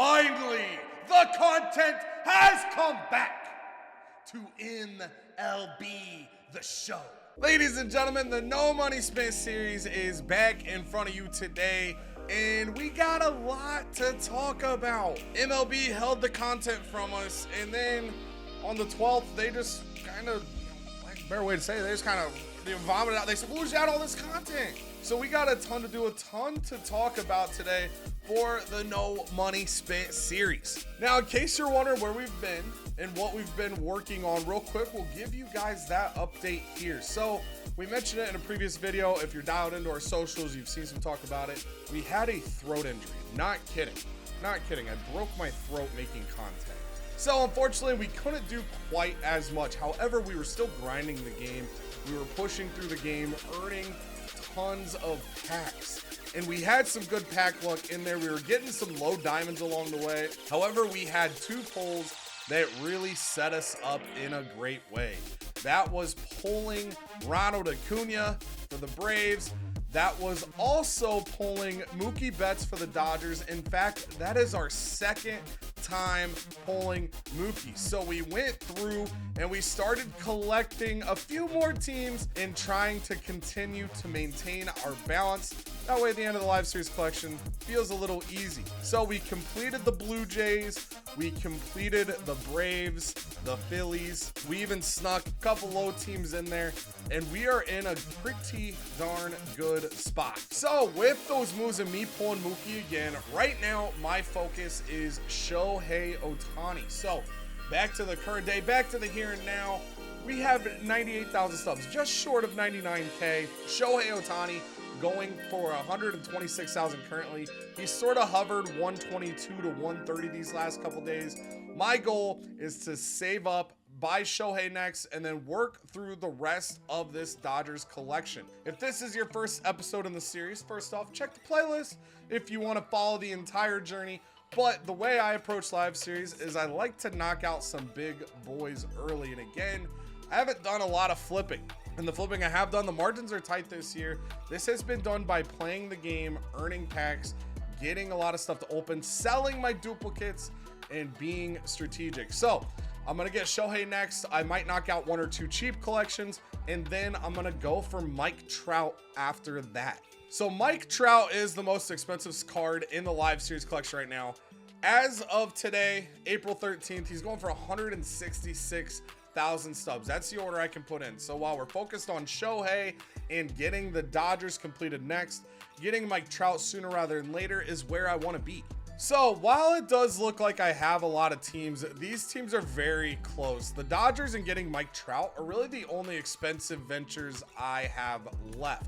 Finally, the content has come back to MLB The Show. Ladies and gentlemen, the No Money Spent series is back in front of you today, and we got a lot to talk about. MLB held the content from us, and then on the 12th, they just kind of, like, better way to say it, they just kind of vomited out, they splooged out all this content. So we got a ton to talk about today for the No Money Spent series. Now, in case you're wondering where we've been and what we've been working on, real quick, we'll give you guys that update here. So we mentioned it in a previous video. If you're dialed into our socials, you've seen some talk about it. We had a throat injury. Not kidding. I broke my throat making content. So unfortunately, we couldn't do quite as much. However, we were still grinding the game. We were pushing through the game, earning tons of packs, and we had some good pack luck in there. We were getting some low diamonds along the way. However, we had two pulls that really set us up in a great way. That was pulling Ronald Acuna for the Braves. That was also pulling Mookie Betts for the Dodgers. In fact, that is our second time pulling Mookie. So we went through and we started collecting a few more teams and trying to continue to maintain our balance. That way, at the end of the live series collection feels a little easy. So we completed the Blue Jays, we completed the Braves, the Phillies. We even snuck a couple low teams in there, and we are in a pretty darn good spot. So with those moves and me pulling Mookie again, right now my focus is Shohei Ohtani. So back to the current day, back to the here and now. We have 98,000 subs, just short of 99K. Shohei Ohtani going for 126,000 currently. He sort of hovered 122 to 130 these last couple days. My goal is to save up, buy Shohei next, and then work through the rest of this Dodgers collection. If this is your first episode in the series, first off, check the playlist if you want to follow the entire journey. But the way I approach live series is I like to knock out some big boys early. And again, I haven't done a lot of flipping. And the flipping I have done, the margins are tight this year. This has been done by playing the game, earning packs, getting a lot of stuff to open, selling my duplicates, and being strategic. So I'm gonna get Shohei next. I might knock out one or two cheap collections, and then I'm gonna go for Mike Trout after that. So Mike Trout is the most expensive card in the live series collection right now. As of today, April 13th, he's going for 166,000 stubs. That's the order I can put in. So while we're focused on Shohei and getting the Dodgers completed next, getting Mike Trout sooner rather than later is where I want to be. So while it does look like I have a lot of teams, these teams are very close. The Dodgers and getting Mike Trout are really the only expensive ventures I have left.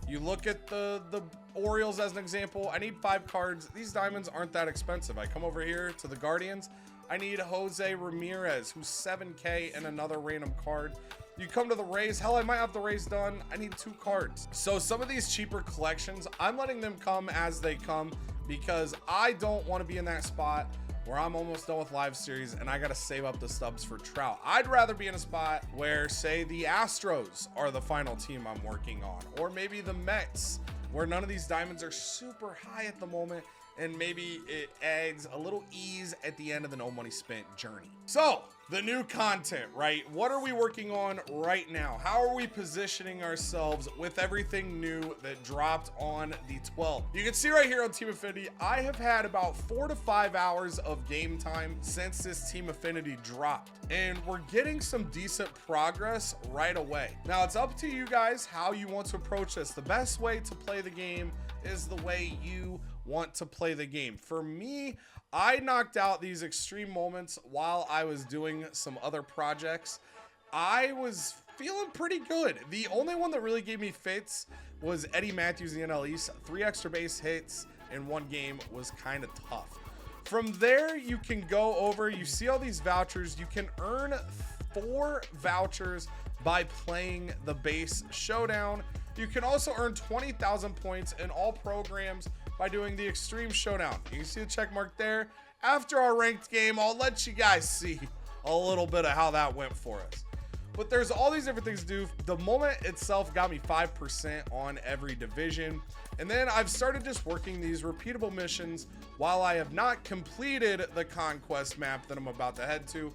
You look at the Orioles as an example. I need 5 cards. These diamonds aren't that expensive. I come over here to the Guardians. I need Jose Ramirez, who's 7K, and another random card. You come to the Rays. Hell, I might have the Rays done. I need 2 cards. So some of these cheaper collections, I'm letting them come as they come because I don't want to be in that spot where I'm almost done with live series and I got to save up the stubs for Trout. I'd rather be in a spot where, say, the Astros are the final team I'm working on, or maybe the Mets, where none of these diamonds are super high at the moment, and maybe it adds a little ease at the end of the No Money Spent journey. So the new content, right? What are we working on right now? How are we positioning ourselves with everything new that dropped on the 12th? You can see right here on Team Affinity, I have had about 4 to 5 hours of game time since this Team Affinity dropped, and we're getting some decent progress right away. Now it's up to you guys how you want to approach this. The best way to play the game is the way you want to play the game. For me, I knocked out these extreme moments while I was doing some other projects. I was feeling pretty good. The only one that really gave me fits was Eddie Matthews in the NL East. 3 extra base hits in one game was kind of tough. From there, you can go over, you see all these vouchers. You can earn 4 vouchers by playing the base showdown. You can also earn 20,000 points in all programs by doing the Extreme Showdown. You can see the check mark there. After our ranked game, I'll let you guys see a little bit of how that went for us. But there's all these different things to do. The moment itself got me 5% on every division. And then I've started just working these repeatable missions while I have not completed the conquest map that I'm about to head to.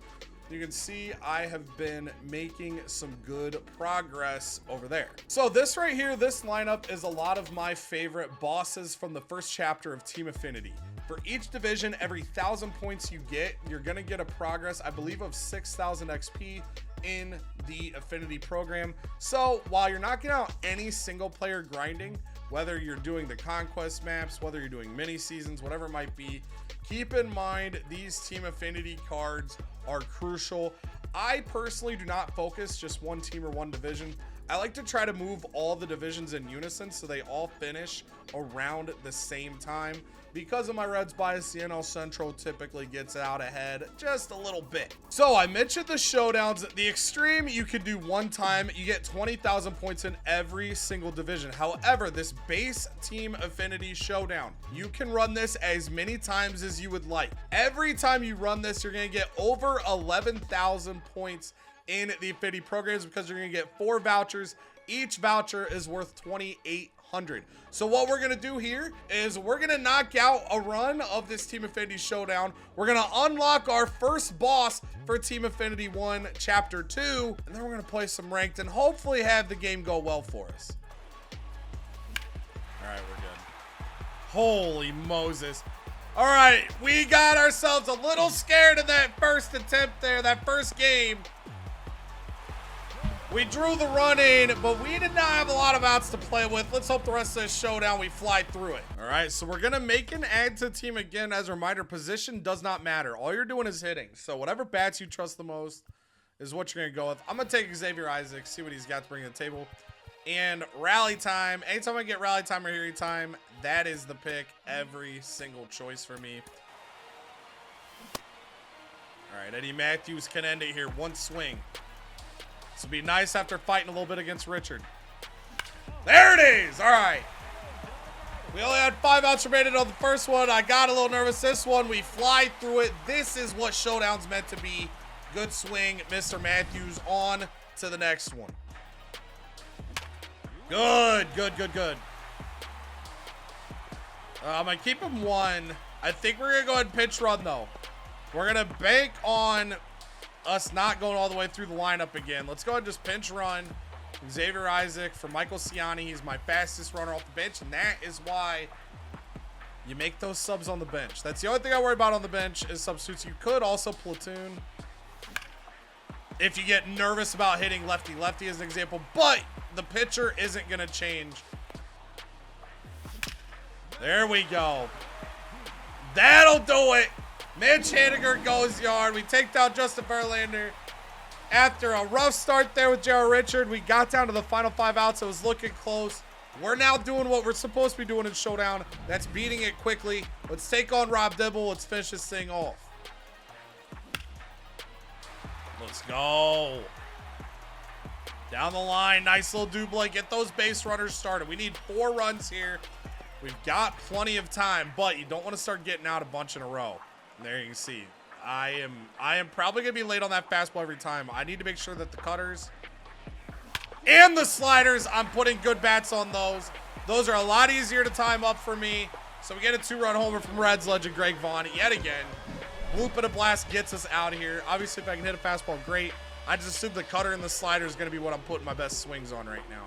You can see I have been making some good progress over there. So this right here, this lineup is a lot of my favorite bosses from the first chapter of Team Affinity. For each division, every 1,000 points you get, you're gonna get a progress, I believe, of 6,000 XP in the Affinity program. So while you're not getting out any single player grinding, whether you're doing the conquest maps, whether you're doing mini seasons, whatever it might be, keep in mind these Team Affinity cards are crucial. I personally do not focus just one team or one division. I like to try to move all the divisions in unison so they all finish around the same time. Because of my Reds bias, the NL Central typically gets out ahead just a little bit. So I mentioned the showdowns. The extreme you can do one time. You get 20,000 points in every single division. However, this base Team Affinity showdown, you can run this as many times as you would like. Every time you run this, you're going to get over 11,000 points in the Affinity programs because you're going to get 4 vouchers. Each voucher is worth 2,800. So what we're gonna do here is we're gonna knock out a run of this Team Affinity showdown. We're gonna unlock our first boss for Team Affinity 1 Chapter 2, and then we're gonna play some ranked and hopefully have the game go well for us. All right, we're good. Holy Moses. All right, we got ourselves a little scared in that first attempt there, that first game. We drew the run in, but we did not have a lot of outs to play with. Let's hope the rest of this showdown we fly through it. All right, so we're gonna make an add to the team again. As a reminder, position does not matter. All you're doing is hitting. So whatever bats you trust the most is what you're gonna go with. I'm gonna take Xavier Isaac, see what he's got to bring to the table. And rally time. Anytime I get rally time or hero time, that is the pick. Every single choice for me. All right, Eddie Matthews can end it here. One swing. This will be nice after fighting a little bit against Richard. There it is. All right. We only had 5 outs remaining on the first one. I got a little nervous. This one, we fly through it. This is what showdown's meant to be. Good swing, Mr. Matthews. On to the next one. Good, good, good, good. I'm going to keep him 1. I think we're going to go ahead and pitch run, though. We're going to bank on us not going all the way through the lineup again. Let's go ahead and just pinch run. Xavier Isaac for Michael Ciani. He's my fastest runner off the bench, and that is why you make those subs on the bench. That's the only thing I worry about on the bench is substitutes. You could also platoon if you get nervous about hitting lefty as an example, but the pitcher isn't going to change. There we go. That'll do it. Mitch Haniger goes yard. We take down Justin Verlander. After a rough start there with J.R. Richard, we got down to the final 5 outs. It was looking close. We're now doing what we're supposed to be doing in Showdown. That's beating it quickly. Let's take on Rob Dibble. Let's finish this thing off. Let's go. Down the line. Nice little double. Get those base runners started. We need 4 runs here. We've got plenty of time, but you don't want to start getting out a bunch in a row. There you can see. I am probably going to be late on that fastball every time. I need to make sure that the cutters and the sliders, I'm putting good bats on those. Those are a lot easier to time up for me. So we get a 2-run homer from Reds legend Greg Vaughn yet again. Bloop and a blast gets us out of here. Obviously, if I can hit a fastball, great. I just assume the cutter and the slider is going to be what I'm putting my best swings on right now.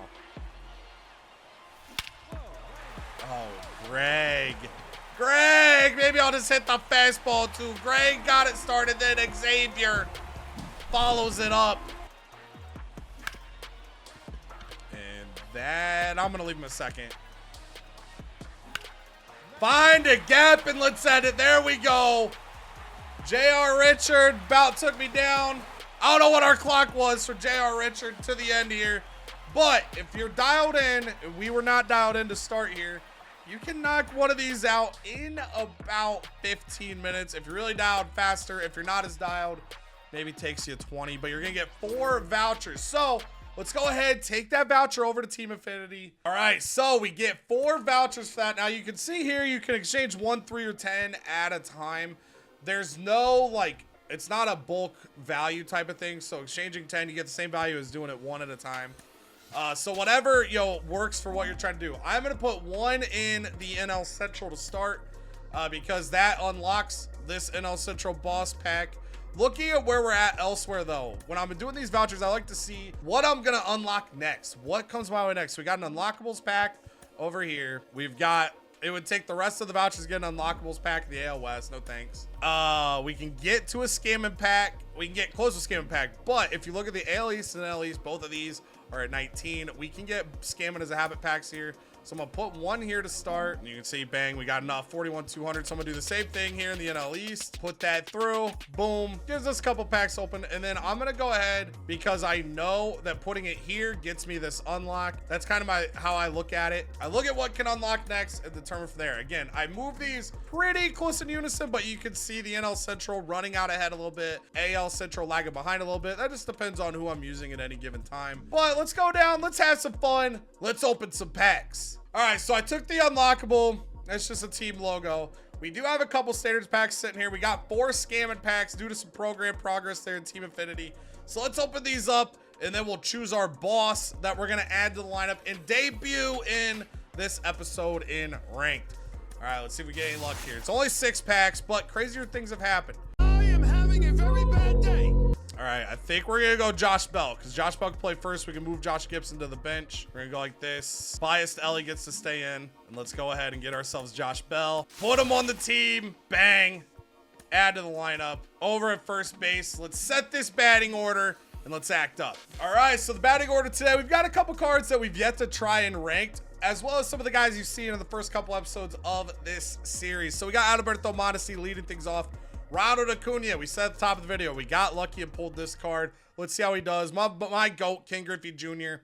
Oh, Greg. Greg, maybe I'll just hit the fastball too. Greg got it started, then Xavier follows it up. And that, I'm going to leave him a second. Find a gap and let's end it. There we go. J.R. Richard about took me down. I don't know what our clock was for J.R. Richard to the end here. But if you're dialed in, we were not dialed in to start here, you can knock one of these out in about 15 minutes. If you're really dialed faster, if you're not as dialed, maybe takes you 20, but you're going to get 4 vouchers. So let's go ahead, take that voucher over to Team Affinity. All right, so we get 4 vouchers for that. Now you can see here, you can exchange 1, 3, or 10 at a time. There's no it's not a bulk value type of thing. So exchanging 10, you get the same value as doing it one at a time. So whatever, works for what you're trying to do. I'm going to put one in the NL Central to start because that unlocks this NL Central boss pack. Looking at where we're at elsewhere, though, when I'm doing these vouchers, I like to see what I'm going to unlock next. What comes my way next? We got an unlockables pack over here. We've got, it would take the rest of the vouchers to get an unlockables pack in the AL West. No thanks. We can get to a scamming pack. We can get close to scamming pack. But if you look at the AL East and NL East, both of these are at 19. We can get scamming as a habit packs here. So I'm gonna put one here to start. And you can see, bang, we got enough 41,200. So I'm gonna do the same thing here in the NL East. Put that through, boom, gives us a couple packs open. And then I'm gonna go ahead, because I know that putting it here gets me this unlock. That's kind of how I look at it. I look at what can unlock next and determine from there. Again, I move these pretty close in unison, but you can see the NL Central running out ahead a little bit, AL Central lagging behind a little bit. That just depends on who I'm using at any given time. But let's go down, let's have some fun. Let's open some packs. All right, so I took the unlockable. That's just a team logo. We do have a couple standards packs sitting here. We got 4 scamming packs due to some program progress there in Team Affinity. So let's open these up, and then we'll choose our boss that we're gonna add to the lineup and debut in this episode in Ranked. All right, let's see if we get any luck here. It's only 6 packs, but crazier things have happened. I am having a very bad day. All right, I think we're gonna go Josh Bell because Josh Bell can play first. We can move Josh Gibson to the bench. We're gonna go like this. Biased Ellie gets to stay in, and let's go ahead and get ourselves Josh Bell. Put him on the team. Bang. Add to the lineup. Over at first base. Let's set this batting order and let's act up. All right, so the batting order today, we've got a couple cards that we've yet to try in Ranked, as well as some of the guys you've seen in the first couple episodes of this series. So we got Alberto Mondesi leading things off. Ronald Acuna, we said at the top of the video, we got lucky and pulled this card. Let's see how he does. My GOAT, King Griffey Jr.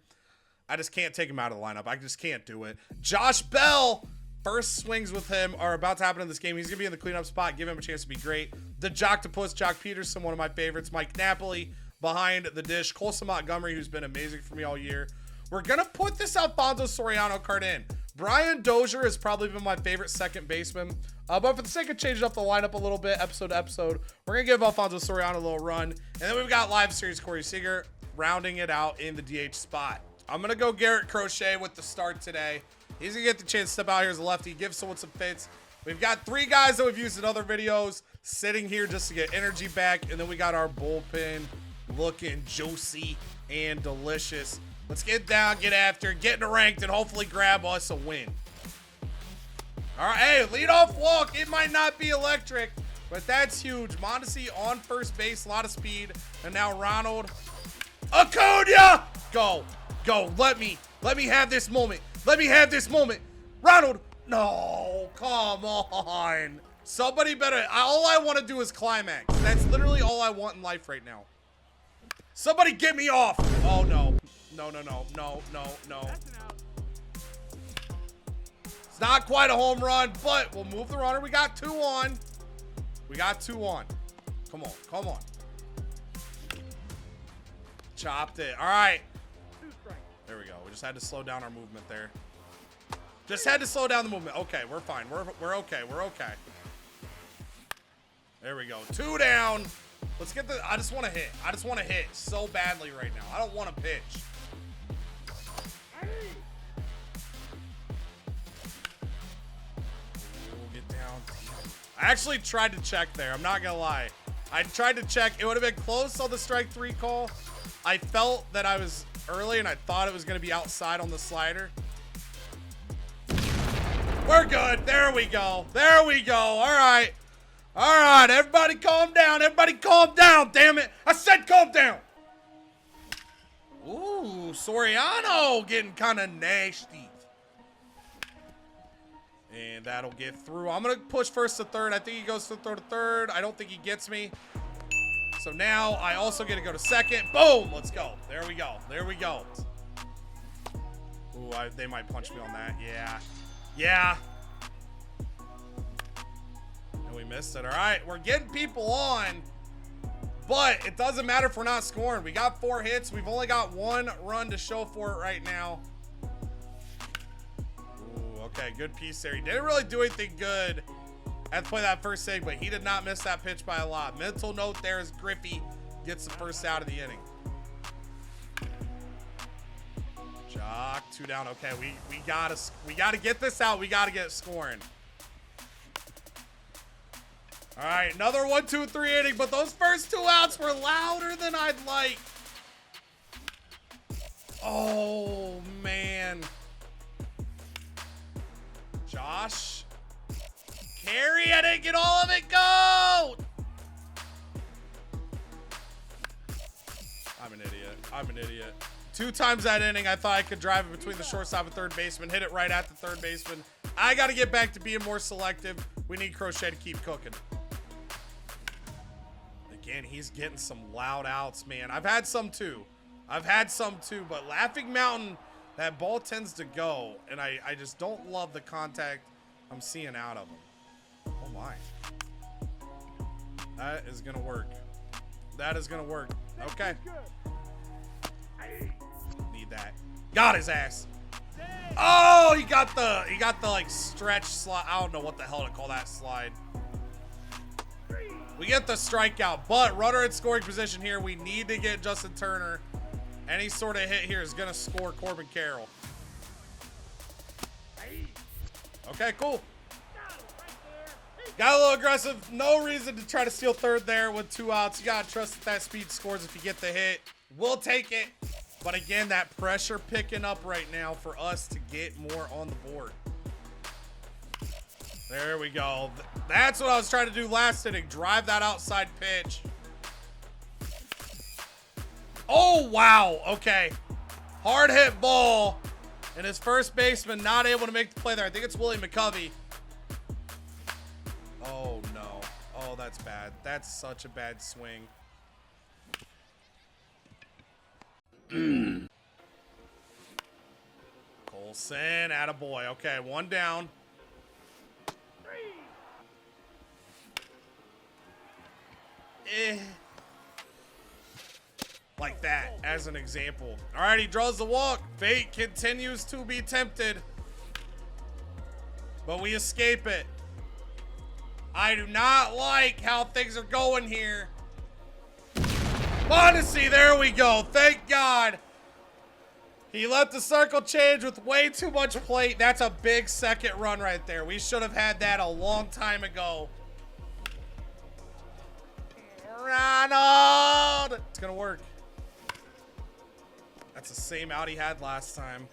I just can't take him out of the lineup. I just can't do it. Josh Bell, first swings with him are about to happen in this game. He's going to be in the cleanup spot. Give him a chance to be great. The Joctopus, Jock Peterson, one of my favorites. Mike Napoli behind the dish. Colson Montgomery, who's been amazing for me all year. We're going to put this Alfonso Soriano card in. Brian Dozier has probably been my favorite second baseman. But for the sake of changing up the lineup a little bit, episode to episode, we're going to give Alfonso Soriano a little run. And then we've got live series Corey Seager rounding it out in the DH spot. I'm going to go Garrett Crochet with the start today. He's going to get the chance to step out here as a lefty, give someone some fits. We've got 3 guys that we've used in other videos sitting here just to get energy back. And then we got our bullpen looking juicy and delicious. Let's get down, get after, get in the ranked, and hopefully grab us a win. All right, hey, leadoff walk. It might not be electric, but that's huge. Mondesi on first base, a lot of speed. And now Ronald Acuna. Go, go. Let me have this moment. Let me have this moment. Ronald, no, come on. Somebody better. All I want to do is climax. That's literally all I want in life right now. Somebody get me off. Oh, no. No, no, no, no, no, no. It's not quite a home run, but we'll move the runner. We got 2 on. We got 2 on. Come on, come on. Chopped it. All right. There we go. We just had to slow down our movement there. Just had to slow down the movement. Okay, we're fine. We're okay. We're okay. There we go. 2 down. Let's get the. I just want to hit. I just want to hit so badly right now. I don't want to pitch. I actually tried to check there. I'm not gonna lie. I tried to check. It would have been close on the strike 3 call. I felt that I was early and I thought it was gonna be outside on the slider. We're good. There we go. There we go. All right. All right. Everybody calm down. Everybody calm down. Damn it. I said calm down. Ooh, Soriano getting kind of nasty. And that'll get through. I'm going to push first to third. I think he goes to throw to third. I don't think he gets me. So now I also get to go to second. Boom. Let's go. There we go. There we go. Ooh, they might punch me on that. Yeah. Yeah. And we missed it. All right. We're getting people on. But it doesn't matter if we're not scoring. We got 4 hits. We've only got 1 run to show for it right now. Okay, good piece there. He didn't really do anything good Had to play that first sig, but he did not miss that pitch by a lot. Mental note there is Griffey gets the first out of the inning. Jock, 2 down. Okay, we gotta get this out. We gotta get scoring. All right, another 1, 2, 3 inning, but those first 2 outs were louder than I'd like. Oh man. Josh. Carry, I didn't get all of it. Go! I'm an idiot. I'm an idiot. 2 times that inning, I thought I could drive it between the shortstop and third baseman, hit it right at the third baseman. I got to get back to being more selective. We need Crochet to keep cooking. Again, he's getting some loud outs, man. I've had some too, but Laughing Mountain, that ball tends to go, and I just don't love the contact I'm seeing out of him. Oh my. That is gonna work. That is gonna work. Okay. Need that. Got his ass. Oh, he got the like stretch slide. I don't know what the hell to call that slide. We get the strikeout, but runner in scoring position here. We need to get Justin Turner. Any sort of hit here is gonna score Corbin Carroll. Okay, cool. Got a little aggressive. No reason to try to steal third there with 2 outs. You gotta trust that speed scores if you get the hit. We'll take it. But again, that pressure picking up right now for us to get more on the board. There we go. That's what I was trying to do last inning. Drive that outside pitch. Oh, wow. Okay. Hard hit ball. And his first baseman not able to make the play there. I think it's Willie McCovey. Oh, no. Oh, that's bad. That's such a bad swing. Colson, attaboy. Okay, 1 down. Like that, as an example. All right, he draws the walk. Fate continues to be tempted, but we escape it. I do not like how things are going here. Odyssey, there we go. Thank God. He let the circle change with way too much plate. That's a big second run right there. We should have had that a long time ago. Ronald! It's gonna work. That's the same out he had last time.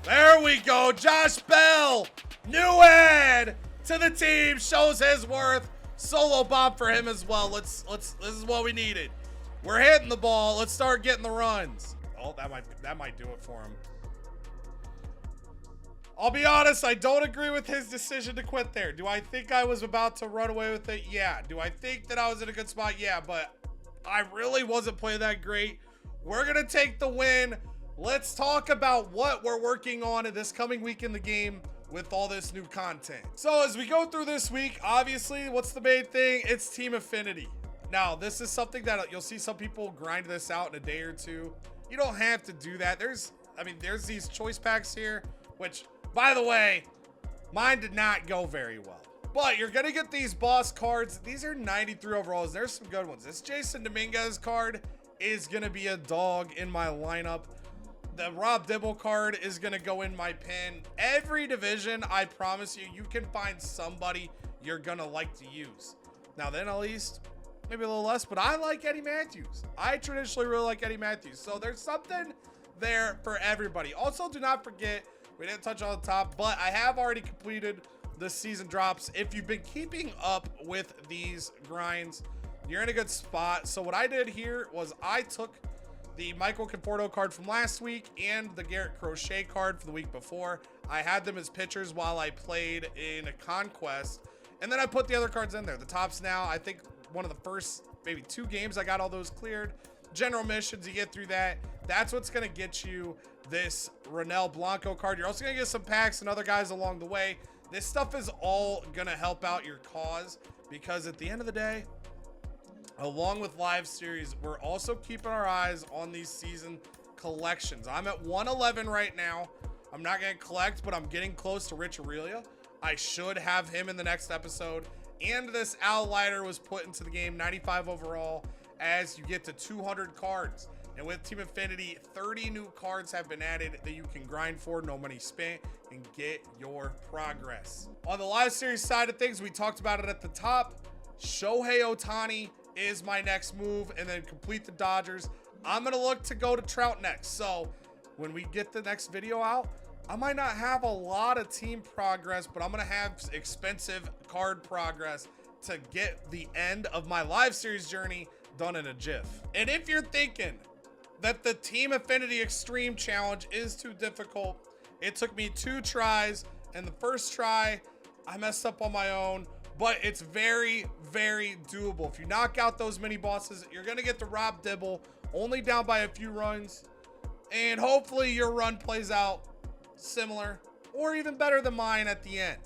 There we go. Josh Bell, new add to the team, shows his worth. Solo bomb for him as well. This is what we needed. We're hitting the ball. Let's start getting the runs. Oh, that might do it for him. I'll be honest, I don't agree with his decision to quit there. Do I think I was about to run away with it? Yeah. Do I think that I was in a good spot? Yeah, but I really wasn't playing that great. We're going to take the win. Let's talk about what we're working on in this coming week in the game with all this new content. So as we go through this week, obviously, what's the main thing? It's Team Affinity. Now, this is something that you'll see some people grind this out in a day or two. You don't have to do that. There's these choice packs here, which, by the way, mine did not go very well. But you're going to get these boss cards. These are 93 overalls. There's some good ones. This Jason Dominguez card is going to be a dog in my lineup. The Rob Dibble card is going to go in my pen. Every division, I promise you, you can find somebody you're going to like to use. Now, then at least, maybe a little less, but I like Eddie Matthews. I traditionally really like Eddie Matthews. So there's something there for everybody. Also, do not forget, we didn't touch on the top, but I have already completed the season drops. If you've been keeping up with these grinds, you're in a good spot. So what I did here was I took the Michael Conforto card from last week and the Garrett Crochet card for the week before. I had them as pitchers while I played in a Conquest, and then I put the other cards in there. The tops now, I think one of the first maybe 2 games I got all those cleared. General missions, you get through that. That's what's going to get you this Ronel Blanco card. You're also going to get some packs and other guys along the way. This stuff is all going to help out your cause, because at the end of the day, along with live series, we're also keeping our eyes on these season collections. I'm at 111 right now. I'm not going to collect, but I'm getting close to Rich Aurelia. I should have him in the next episode. And this Outlier was put into the game, 95 overall, as you get to 200 cards. And with Team Affinity, 30 new cards have been added that you can grind for, no money spent, and get your progress. On the live series side of things, we talked about it at the top. Shohei Ohtani is my next move, and then complete the Dodgers. I'm gonna look to go to Trout next. So when we get the next video out, I might not have a lot of team progress, but I'm gonna have expensive card progress to get the end of my live series journey done in a jiff. And if you're thinking that the Team Affinity Extreme Challenge is too difficult, it took me 2 tries, and the first try I messed up on my own, but it's very, very doable. If you knock out those mini bosses, you're gonna get the Rob Dibble, only down by a few runs, and hopefully your run plays out similar or even better than mine at the end.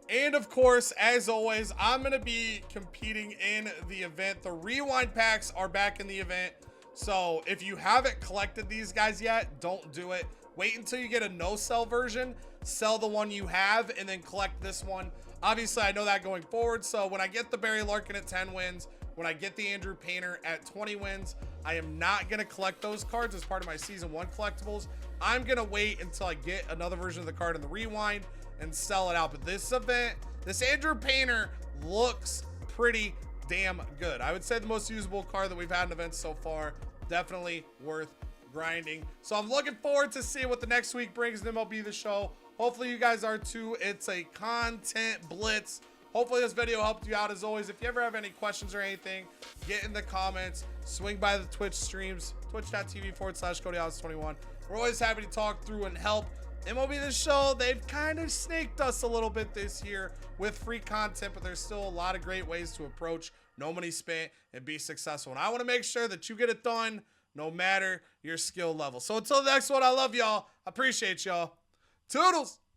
And of course, as always, I'm gonna be competing in the event. The rewind packs are back in the event, so if you haven't collected these guys yet, don't do it. Wait until you get a no-sell version, sell the one you have, and then collect this one. Obviously, I know that going forward, so when I get the Barry Larkin at 10 wins, when I get the Andrew Painter at 20 wins, I am not going to collect those cards as part of my Season 1 collectibles. I'm going to wait until I get another version of the card in the rewind and sell it out. But this event, this Andrew Painter looks pretty damn good. I would say the most usable card that we've had in events so far. Definitely worth grinding. So I'm looking forward to see what the next week brings in MLB The Show. Hopefully you guys are too. It's a content blitz. Hopefully this video helped you out. As always, if you ever have any questions or anything, get in the comments. Swing by the Twitch streams, twitch.tv/CodyAllis21. We're always happy to talk through and help. MLB The Show, they've kind of snaked us a little bit this year with free content, but there's still a lot of great ways to approach no money spent and be successful. And I want to make sure that you get it done no matter your skill level. So until the next one, I love y'all. I appreciate y'all. Toodles.